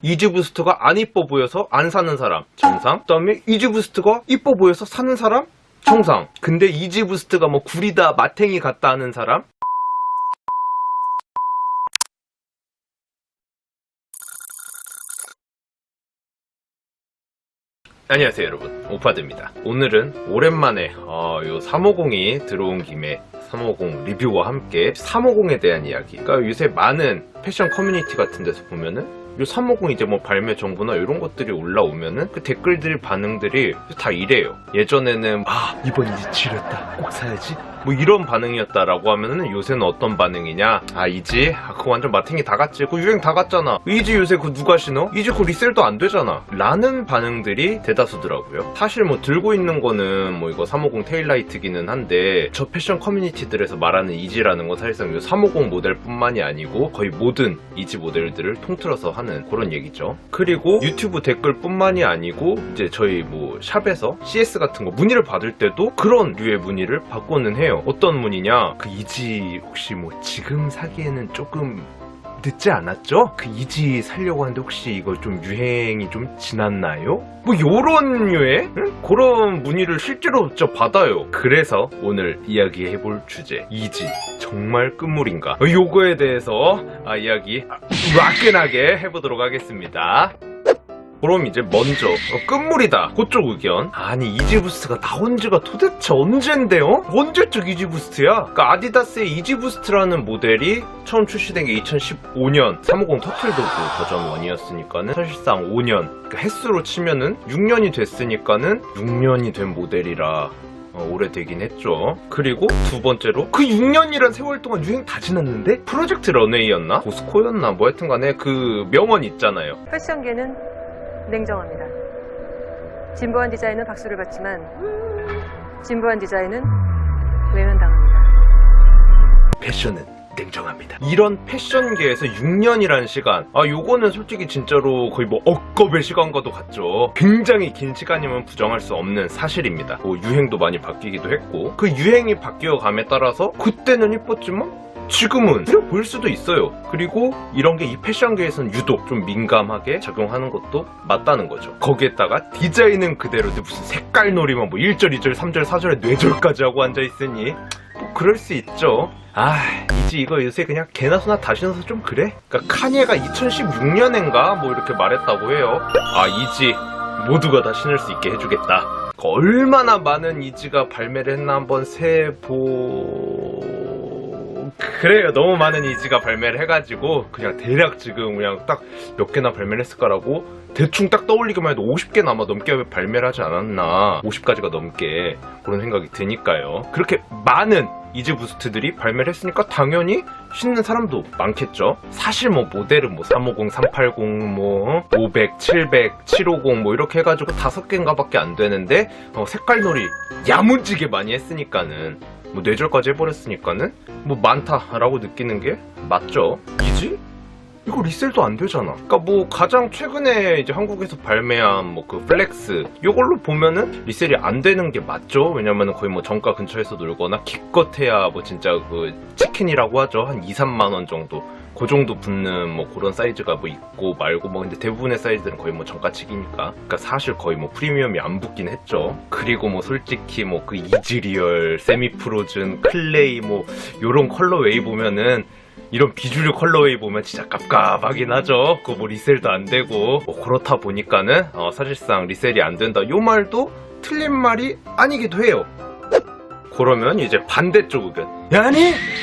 이지 부스트가 안 이뻐 보여서 안 사는 사람 정상. 그 다음에 이지 부스트가 이뻐 보여서 사는 사람 정상. 근데 이지 부스트가 뭐 구리다 마탱이 같다 하는 사람. 안녕하세요 여러분, 오파드입니다. 오늘은 오랜만에 요 350이 들어온 김에 350 리뷰와 함께 350에 대한 이야기. 그러니까 요새 많은 패션 커뮤니티 같은 데서 보면은 요 350 이제 뭐 발매 정보나 이런 것들이 올라오면은 그 댓글들 반응들이 다 이래요. 예전에는 이번 이지 지렸다, 꼭 사야지, 뭐 이런 반응이었다라고 하면은 요새는 어떤 반응이냐, 이지 그거 완전 마탱이 다 갔지, 그거 유행 다 갔잖아, 이지 요새 그거 누가 신어, 이지 그거 리셀도 안 되잖아 라는 반응들이 대다수더라고요. 사실 뭐 들고 있는 거는 뭐 이거 350 테일라이트기는 한데, 저 패션 커뮤니티들에서 말하는 이지라는 건 사실상 요 350 모델뿐만이 아니고 거의 모든 이지 모델들을 통틀어서 하는 그런 얘기죠. 그리고 유튜브 댓글뿐만이 아니고 이제 저희 뭐 샵에서 CS 같은 거 문의를 받을 때도 그런 류의 문의를 받고는 해요. 어떤 문의냐, 그 이지 혹시 뭐 지금 사기에는 조금 늦지 않았죠? 그 이지 살려고 하는데 혹시 이거 좀 유행이 좀 지났나요? 뭐 요런 류의 그런 문의를 실제로 저 받아요. 그래서 오늘 이야기해볼 주제, 이지 정말 끝물인가? 요거에 대해서 이야기 화끈하게 해보도록 하겠습니다. 그럼 이제 먼저 끝물이다 그쪽 의견. 아니 이지 부스트가 나온 지가 도대체 언젠데요? 언제적 이지 부스트야? 그러니까 아디다스의 이지 부스트라는 모델이 처음 출시된 게 2015년 350 터틀도그 버전 1이었으니까는 사실상 5년, 그러니까 횟수로 치면은 6년이 됐으니까는 6년이 된 모델이라 오래되긴 했죠. 그리고 두 번째로 그 6년이란 세월 동안 유행 다 지났는데 프로젝트 런웨이였나? 보스코였나? 뭐 하여튼간에 그 명언 있잖아요. 패션계는 냉정합니다. 진보한 디자인은 박수를 받지만 진보한 디자인은 외면당합니다. 패션은 냉정합니다. 이런 패션계에서 6년이라는 시간, 요거는 솔직히 진짜로 거의 뭐 억겁의 시간과도 같죠. 굉장히 긴 시간이면 부정할 수 없는 사실입니다. 뭐 유행도 많이 바뀌기도 했고, 그 유행이 바뀌어감에 따라서 그때는 이뻤지만 지금은 그래 보일 수도 있어요. 그리고 이런 게 이 패션계에서는 유독 좀 민감하게 작용하는 것도 맞다는 거죠. 거기에다가 디자인은 그대로인데 무슨 색깔놀이만 뭐 1절, 2절, 3절, 4절에 뇌절까지 하고 앉아있으니 뭐 그럴 수 있죠. 이지 이거 요새 그냥 개나 소나 다 신어서 좀 그래? 그러니까 카니에가 2016년인가 뭐 이렇게 말했다고 해요. 이지 모두가 다 신을 수 있게 해주겠다. 얼마나 많은 이지가 발매를 했나 한번 그래요. 너무 많은 이지가 발매를 해가지고 그냥 대략 지금 그냥 딱 몇 개나 발매를 했을 거라고 대충 딱 떠올리기만 해도 50개나 아마 넘게 발매를 하지 않았나, 50가지가 넘게, 그런 생각이 드니까요. 그렇게 많은 이지 부스트들이 발매를 했으니까 당연히 신는 사람도 많겠죠. 사실 뭐 모델은 뭐 350, 380, 뭐 500, 700, 750 뭐 이렇게 해가지고 5개인가 밖에 안 되는데 색깔놀이 야무지게 많이 했으니까는, 뭐 뇌절까지 해버렸으니까는 뭐 많다라고 느끼는 게 맞죠. 이지? 이거 리셀도 안 되잖아. 그러니까 뭐 가장 최근에 이제 한국에서 발매한 뭐 그 플렉스, 요걸로 보면은 리셀이 안 되는 게 맞죠. 왜냐면은 거의 뭐 정가 근처에서 놀거나 기껏해야 뭐 진짜 그 치킨이라고 하죠. 한 2, 3만 원 정도, 그 정도 붙는 뭐 그런 사이즈가 뭐 있고 말고, 뭐 근데 대부분의 사이즈는 거의 뭐 정가치기니까, 그러니까 사실 거의 뭐 프리미엄이 안 붙긴 했죠. 그리고 뭐 솔직히 뭐 그 이즈리얼, 세미 프로즌, 클레이 뭐 요런 컬러웨이 보면은, 이런 비주류 컬러웨이 보면 진짜 깝깝하긴 하죠. 그거 뭐 리셀도 안 되고, 뭐 그렇다 보니까는 사실상 리셀이 안 된다, 요 말도 틀린 말이 아니기도 해요. 그러면 이제 반대쪽 의견.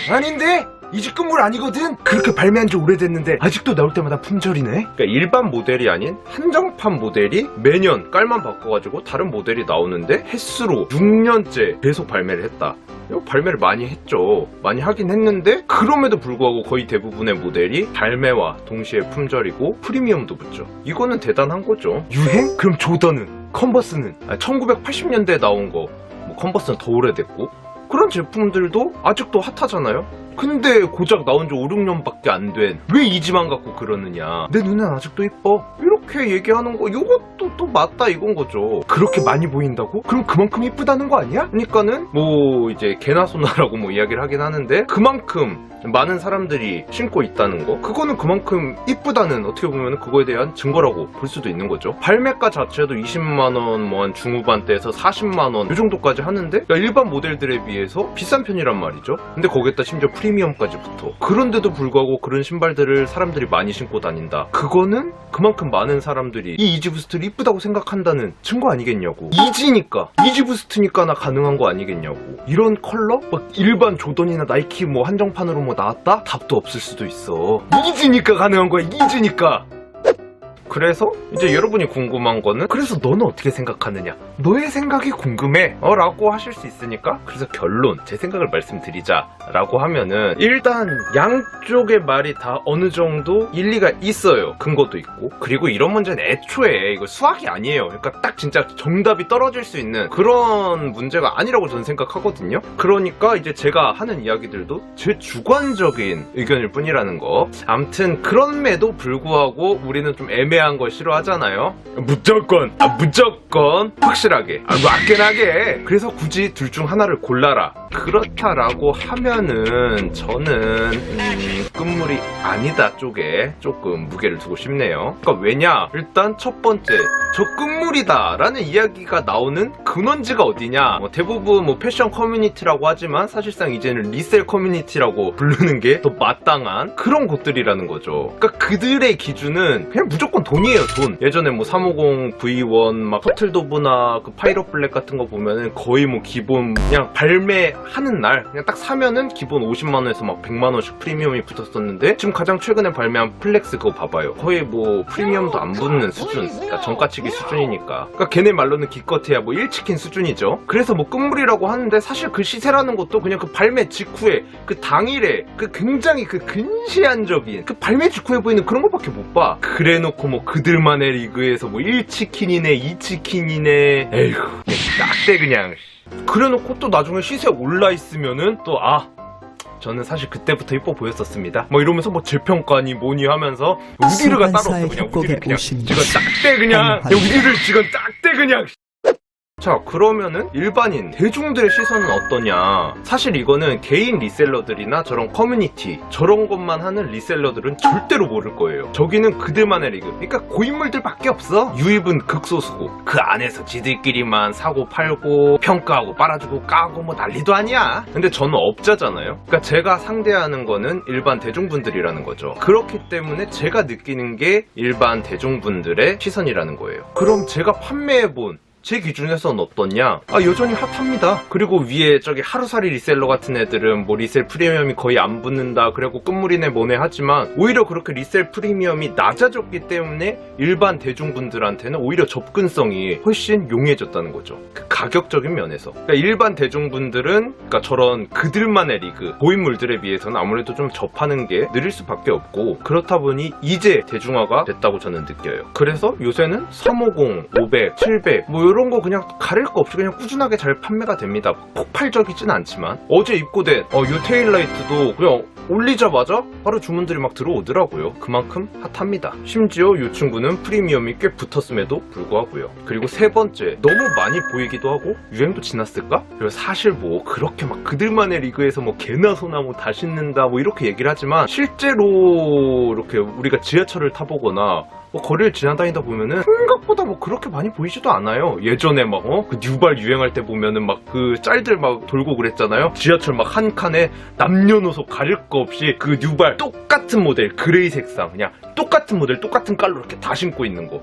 아닌데 이지 끝물 아니거든. 그렇게 발매한 지 오래됐는데 아직도 나올 때마다 품절이네. 그러니까 일반 모델이 아닌 한정판 모델이 매년 깔만 바꿔가지고 다른 모델이 나오는데 횟수로 6년째 계속 발매를 했다. 이거 발매를 많이 했죠. 많이 하긴 했는데 그럼에도 불구하고 거의 대부분의 모델이 발매와 동시에 품절이고 프리미엄도 붙죠. 이거는 대단한 거죠. 유행? 그럼 조던은? 컨버스는? 1980년대에 나온 거 뭐 컨버스는 더 오래됐고, 그런 제품들도 아직도 핫하잖아요. 근데 고작 나온 지 5, 6년밖에 안 된 왜 이지만 갖고 그러느냐, 내 눈엔 아직도 이뻐, 이렇게 얘기하는 거, 요것도 또 맞다 이건 거죠. 그렇게 많이 보인다고? 그럼 그만큼 이쁘다는 거 아니야? 그러니까는 뭐 이제 개나 소나라고 뭐 이야기를 하긴 하는데, 그만큼 많은 사람들이 신고 있다는 거, 그거는 그만큼 이쁘다는, 어떻게 보면 그거에 대한 증거라고 볼 수도 있는 거죠. 발매가 자체도 20만원, 뭐 한 중후반대에서 40만원 이 정도까지 하는데, 그러니까 일반 모델들에 비해서 비싼 편이란 말이죠. 근데 거기에다 심지어 프리미엄까지 붙어. 그런데도 불구하고 그런 신발들을 사람들이 많이 신고 다닌다. 그거는 그만큼 많은 사람들이 이 이지부스트를 이쁘다고 생각한다는 증거 아니겠냐고. 이지니까, 이지부스트니까나 가능한 거 아니겠냐고. 이런 컬러? 막 일반 조던이나 나이키 뭐 한정판으로 뭐 나왔다? 답도 없을 수도 있어. 이지니까 가능한 거야. 이지니까. 그래서 이제 여러분이 궁금한 거는, 그래서 너는 어떻게 생각하느냐, 너의 생각이 궁금해 라고 하실 수 있으니까, 그래서 결론, 제 생각을 말씀드리자 라고 하면은, 일단 양쪽의 말이 다 어느 정도 일리가 있어요. 근거도 있고. 그리고 이런 문제는 애초에 이거 수학이 아니에요. 그러니까 딱 진짜 정답이 떨어질 수 있는 그런 문제가 아니라고 저는 생각하거든요. 그러니까 이제 제가 하는 이야기들도 제 주관적인 의견일 뿐이라는 거. 암튼 그럼에도 불구하고 우리는 좀 애매한 걸 싫어하잖아요. 무조건 확실하게, 맞게나게. 그래서 굳이 둘 중 하나를 골라라, 그렇다라고 하면은 저는 끝물이 아니다 쪽에 조금 무게를 두고 싶네요. 그러니까 왜냐, 일단 첫 번째, 저 끝물이다 라는 이야기가 나오는 근원지가 어디냐. 대부분 뭐 패션 커뮤니티라고 하지만 사실상 이제는 리셀 커뮤니티라고 부르는 게 더 마땅한 그런 곳들이라는 거죠. 그러니까 그들의 기준은 그냥 무조건 돈이에요, 돈. 예전에 뭐 350 V1 막 터틀도브나 그 파이럿 블랙 같은 거 보면은 거의 뭐 기본 그냥 발매하는 날 그냥 딱 사면은 기본 50만원에서 막 100만원씩 프리미엄이 붙었었는데, 지금 가장 최근에 발매한 플렉스 그거 봐봐요. 거의 뭐 프리미엄도 안 붙는 수준, 그러니까 정가치기 수준이니까. 그러니까 걔네 말로는 기껏해야 뭐 1치킨 수준이죠. 그래서 뭐 끝물이라고 하는데, 사실 그 시세라는 것도 그냥 그 발매 직후에 그 당일에 그 굉장히 그 근시안적인 그 발매 직후에 보이는 그런 것밖에 못 봐. 그래놓고 뭐 그들만의 리그에서 뭐 1치킨이네 2치킨이네, 에휴 딱대 그냥. 그래놓고 또 나중에 시세 올라있으면은 또 저는 사실 그때부터 이뻐 보였었습니다 뭐 이러면서 뭐 재평가니 뭐니 하면서 우디르가 따로 없어. 그냥 우디르 그냥 지금 딱대 그냥 우디르 지금 딱대 그냥. 자, 그러면은 일반인 대중들의 시선은 어떠냐. 사실 이거는 개인 리셀러들이나 저런 커뮤니티 저런 것만 하는 리셀러들은 절대로 모를 거예요. 저기는 그들만의 리그, 그러니까 고인물들밖에 없어. 유입은 극소수고 그 안에서 지들끼리만 사고 팔고 평가하고 빨아주고 까고 뭐 난리도 아니야. 근데 저는 업자잖아요. 그러니까 제가 상대하는 거는 일반 대중분들이라는 거죠. 그렇기 때문에 제가 느끼는 게 일반 대중분들의 시선이라는 거예요. 그럼 제가 판매해본 제 기준에서는 어떻냐? 여전히 핫합니다. 그리고 위에 저기 하루살이 리셀러 같은 애들은 뭐 리셀 프리미엄이 거의 안 붙는다, 그리고 끝물이네 뭐네 하지만, 오히려 그렇게 리셀 프리미엄이 낮아졌기 때문에 일반 대중분들한테는 오히려 접근성이 훨씬 용이해졌다는 거죠. 그 가격적인 면에서. 그러니까 일반 대중분들은 그러니까 저런 그들만의 리그 고인물들에 비해서는 아무래도 좀 접하는 게 느릴 수밖에 없고, 그렇다 보니 이제 대중화가 됐다고 저는 느껴요. 그래서 요새는 350, 500, 700 뭐 이런 거 그냥 가릴 거 없이 그냥 꾸준하게 잘 판매가 됩니다. 폭발적이진 않지만. 어제 입고된 요 테일라이트도 그냥 올리자마자 바로 주문들이 막 들어오더라고요. 그만큼 핫합니다. 심지어 이 친구는 프리미엄이 꽤 붙었음에도 불구하고요. 그리고 세 번째, 너무 많이 보이기도 하고 유행도 지났을까? 그리고 사실 뭐 그렇게 막 그들만의 리그에서 뭐 개나 소나 뭐 다 신는다 뭐 이렇게 얘기를 하지만, 실제로 이렇게 우리가 지하철을 타보거나 뭐 거리를 지나다니다 보면은 생각보다 뭐 그렇게 많이 보이지도 않아요. 예전에 막 그 뉴발 유행할 때 보면은 막 그 짤들 막 돌고 그랬잖아요. 지하철 막 한 칸에 남녀노소 가릴 거 없이 그 뉴발 똑같은 모델 그레이 색상 그냥 똑같은 모델 똑같은 깔로 이렇게 다 신고 있는 거.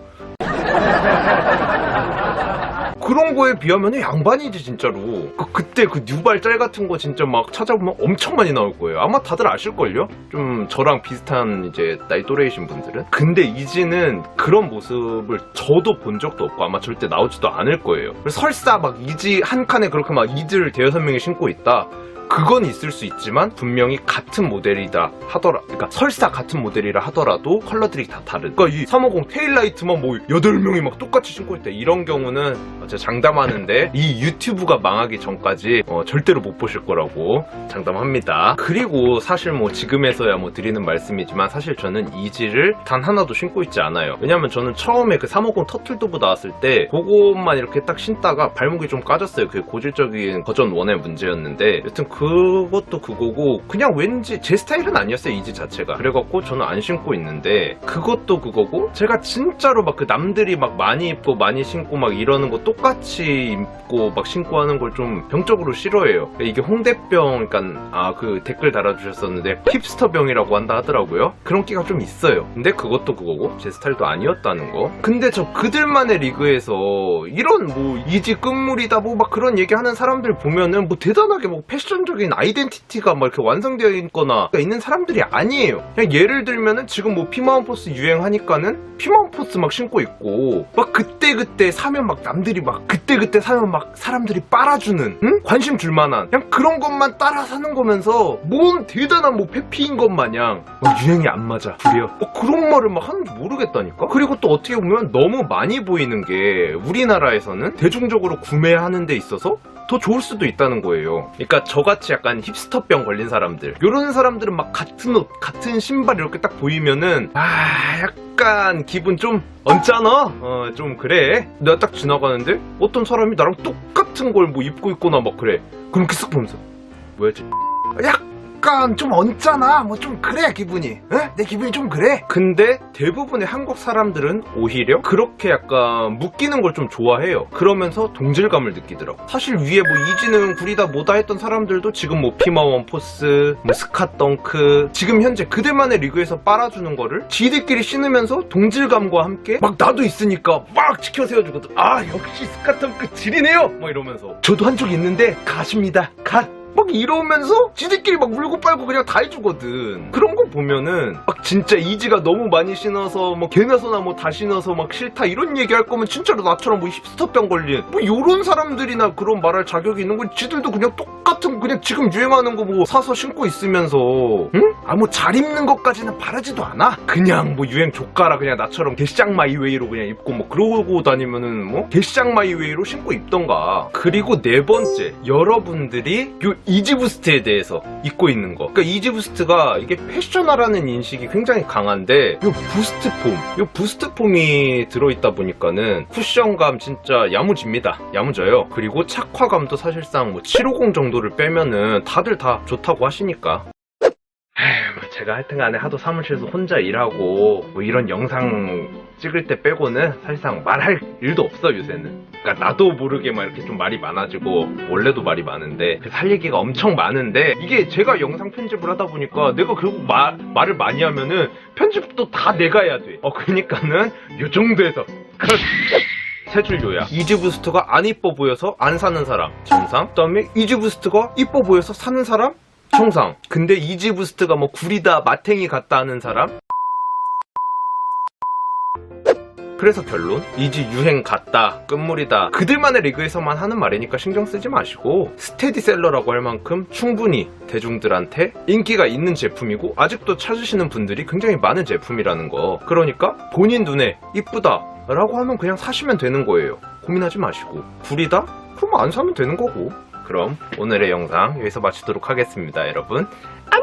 그런 거에 비하면 양반이지 진짜로. 그때 그 뉴발 짤 같은 거 진짜 막 찾아보면 엄청 많이 나올 거예요. 아마 다들 아실걸요? 좀 저랑 비슷한 이제 나이 또래이신 분들은. 근데 이지는 그런 모습을 저도 본 적도 없고 아마 절대 나오지도 않을 거예요. 설사 막 이지 한 칸에 그렇게 막 이지를 대여섯 명이 신고 있다, 그건 있을 수 있지만 분명히 같은 모델이다 그러니까 설사 같은 모델이라 하더라도 컬러들이 다 다른. 그러니까 이 350 테일라이트만 뭐 8명이 막 똑같이 신고 있다, 이런 경우는 제가 장담하는데 이 유튜브가 망하기 전까지 절대로 못 보실 거라고 장담합니다. 그리고 사실 뭐 지금에서야 뭐 드리는 말씀이지만, 사실 저는 이지를 단 하나도 신고 있지 않아요. 왜냐면 저는 처음에 그 350 터틀도브 나왔을 때 그것만 이렇게 딱 신다가 발목이 좀 까졌어요. 그게 고질적인 버전 1의 문제였는데, 여튼 그것도 그거고 그냥 왠지 제 스타일은 아니었어요, 이지 자체가. 그래갖고 저는 안 신고 있는데 그것도 그거고 제가 진짜로 막 그 남들이 막 많이 입고 많이 신고 막 이러는 거 똑같이 입고 막 신고 하는 걸 좀 병적으로 싫어해요. 이게 홍대병, 그러니까 그 댓글 달아주셨었는데 힙스터병이라고 한다 하더라고요. 그런 끼가 좀 있어요. 근데 그것도 그거고 제 스타일도 아니었다는 거. 근데 저 그들만의 리그에서 이런 뭐 이지 끝물이다 뭐 막 그런 얘기하는 사람들 보면은 뭐 대단하게 뭐 패션적인 아이덴티티가 막 이렇게 완성되어 있거나 있는 사람들이 아니에요. 그냥 예를 들면은 지금 뭐 피마운포스 유행하니까는 피마운포스 막 신고 있고 막 그때 사면 막 남들이 막 그때 사면 막 사람들이 빨아주는, 응? 관심 줄만한 그냥 그런 것만 따라 사는 거면서 뭔 대단한 뭐 페피인 것 마냥 막 유행이 안 맞아 그래요. 그런 말을 막 하는지 모르겠다니까. 그리고 또 어떻게 보면 너무 많이 보이는 게 우리나라에서는 대중적으로 구매하는 데 있어서 더 좋을 수도 있다는 거예요. 그러니까 저같이 약간 힙스터병 걸린 사람들, 이런 사람들은 막 같은 옷, 같은 신발 이렇게 딱 보이면은 약간 기분 좀 언짢아? 좀 그래. 내가 딱 지나가는데 어떤 사람이 나랑 똑같은 걸 뭐 입고 있거나 막 그래. 그럼 쓱 보면서 뭐였지? 약간 좀 언짢아. 뭐 좀 그래 기분이. 에? 내 기분이 좀 그래. 근데 대부분의 한국 사람들은 오히려 그렇게 약간 묶이는 걸 좀 좋아해요. 그러면서 동질감을 느끼더라고. 사실 위에 뭐 이지는 구리다 뭐다 했던 사람들도 지금 뭐 피마 원포스, 뭐 스카 덩크, 지금 현재 그들만의 리그에서 빨아주는 거를 지들끼리 신으면서 동질감과 함께 막 나도 있으니까 막 치켜 세워주거든. 역시 스카 덩크 질이네요. 뭐 이러면서 저도 한 적 있는데 가십니다. 막 이러면서 지들끼리 막 물고 빨고 그냥 다 해주거든. 그런 거 보면은 막 진짜 이지가 너무 많이 신어서 뭐 개나소나 뭐 다 신어서 막 싫다 이런 얘기 할 거면 진짜로 나처럼 뭐 힙스터병 걸린 뭐 요런 사람들이나 그런 말할 자격이 있는 건 지들도 그냥 똑같은 그냥 지금 유행하는 거 뭐 사서 신고 있으면서 응? 뭐 잘 입는 것까지는 바라지도 않아. 그냥 뭐 유행 족가라 그냥 나처럼 개시장 마이웨이로 그냥 입고 뭐 그러고 다니면은 뭐 개시장 마이웨이로 신고 입던가. 그리고 네 번째, 여러분들이 요 이지부스트에 대해서 입고 있는 거. 그러니까 이지부스트가 이게 패셔너라는 인식이 굉장히 강한데 요 부스트폼이 들어있다 보니까는 쿠션감 진짜 야무집니다. 야무져요. 그리고 착화감도 사실상 뭐 750 정도를 빼면은 다들 다 좋다고 하시니까. 제가 하여튼간에 하도 사무실에서 혼자 일하고 뭐 이런 영상 찍을 때 빼고는 사실상 말할 일도 없어 요새는. 그러니까 나도 모르게 막 이렇게 좀 말이 많아지고 원래도 말이 많은데 할 얘기가 엄청 많은데 이게 제가 영상 편집을 하다 보니까 내가 결국 말을 많이 하면은 편집도 다 내가 해야 돼. 그러니까는 요 정도에서 세 줄 요약. 이지부스트가 안 이뻐 보여서 안 사는 사람 정상. 그 다음에 이지부스트가 이뻐 보여서 사는 사람 정상. 근데 이지부스트가 뭐 구리다 마탱이 같다 하는 사람. 그래서 결론, 이지 유행 같다, 끝물이다, 그들만의 리그에서만 하는 말이니까 신경 쓰지 마시고 스테디셀러라고 할 만큼 충분히 대중들한테 인기가 있는 제품이고 아직도 찾으시는 분들이 굉장히 많은 제품이라는 거. 그러니까 본인 눈에 이쁘다 라고 하면 그냥 사시면 되는 거예요. 고민하지 마시고. 구리다? 그럼 안 사면 되는 거고. 그럼 오늘의 영상 여기서 마치도록 하겠습니다, 여러분. 안녕!